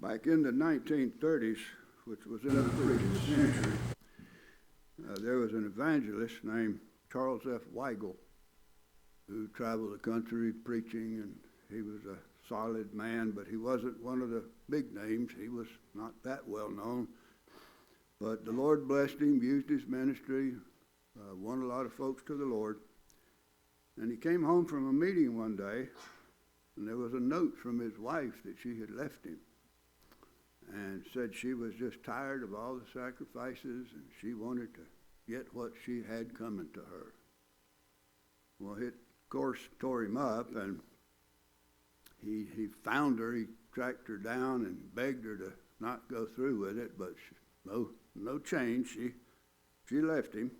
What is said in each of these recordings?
Back in the 1930s, which was in the previous century, there was an evangelist named Charles F. Weigel who traveled the country preaching, and he was a solid man, but he wasn't one of the big names. He was not that well known. But the Lord blessed him, used his ministry, won a lot of folks to the Lord. And he came home from a meeting one day, and there was a note from his wife that she had left him, and said she was just tired of all the sacrifices, and she wanted to get what she had coming to her. Well, it, of course, tore him up, and he found her. He tracked her down and begged her to not go through with it, but no change. She left him,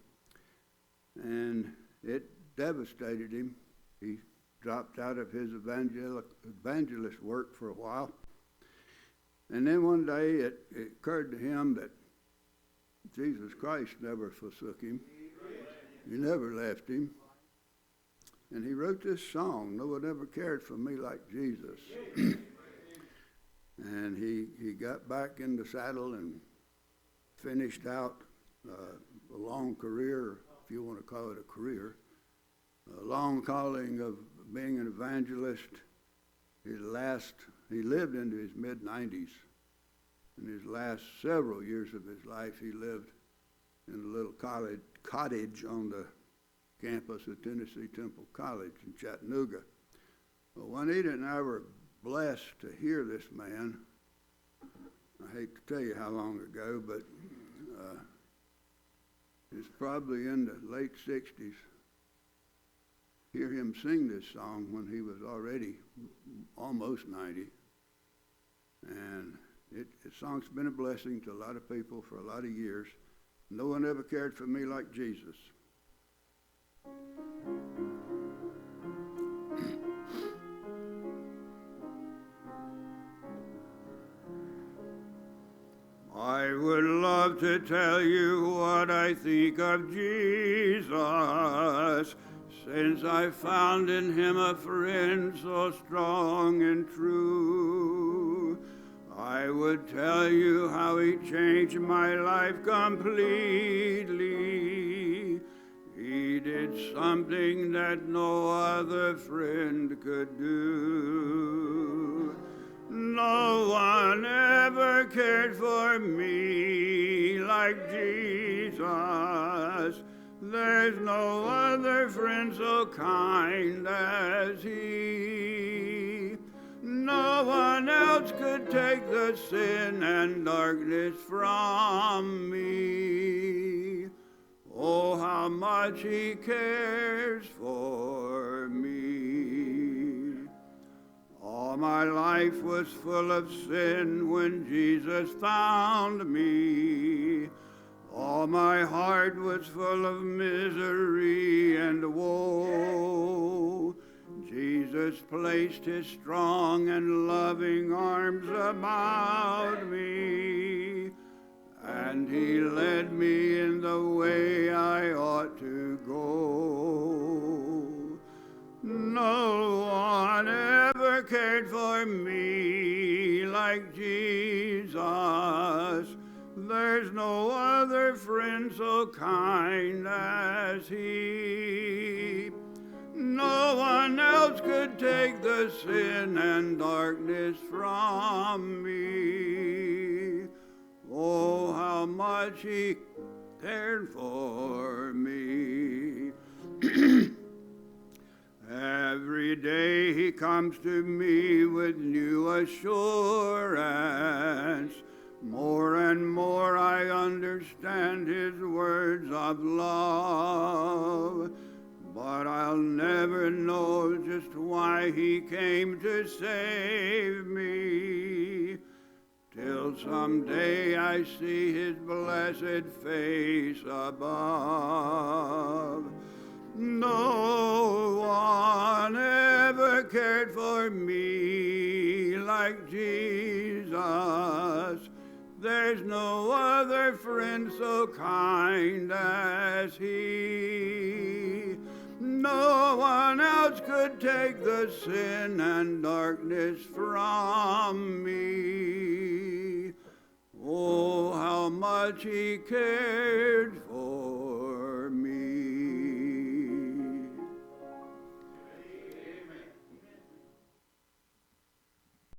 and it devastated him. He dropped out of his evangelist work for a while. And then one day it occurred to him that Jesus Christ never forsook him. He never left him. And he wrote this song, "No one ever cared for me like Jesus." And he got back in the saddle and finished out a long career, if you want to call it a career, a long calling of being an evangelist. He lived into his mid-90s. In his last several years of his life, he lived in a little cottage on the campus of Tennessee Temple College in Chattanooga. Well, Juanita and I were blessed to hear this man. I hate to tell you how long ago, but it's probably in the late 60s. Hear him sing this song when he was already almost 90. And the song's been a blessing to a lot of people for a lot of years. No one ever cared for me like Jesus. I would love to tell you what I think of Jesus, since I found in him a friend so strong and true. I would tell you how he changed my life completely. He did something that no other friend could do. No one ever cared for me like Jesus. There's no other friend so kind as he. No one else could take the sin and darkness from me. Oh, how much he cares for me. All my life was full of sin when Jesus found me. All my heart was full of misery and woe. Jesus placed his strong and loving arms about me, and he led me in the way I ought to go. No one ever cared for me like Jesus. There's no other friend so kind as he. No one else could take the sin and darkness from me. Oh, how much he cared for me. Every day he comes to me with new assurance. More and more I understand his words of love. But I'll never know just why he came to save me, till someday I see his blessed face above. No one ever cared for me like Jesus. There's no other friend so kind as he. No one else could take the sin and darkness from me. much he cared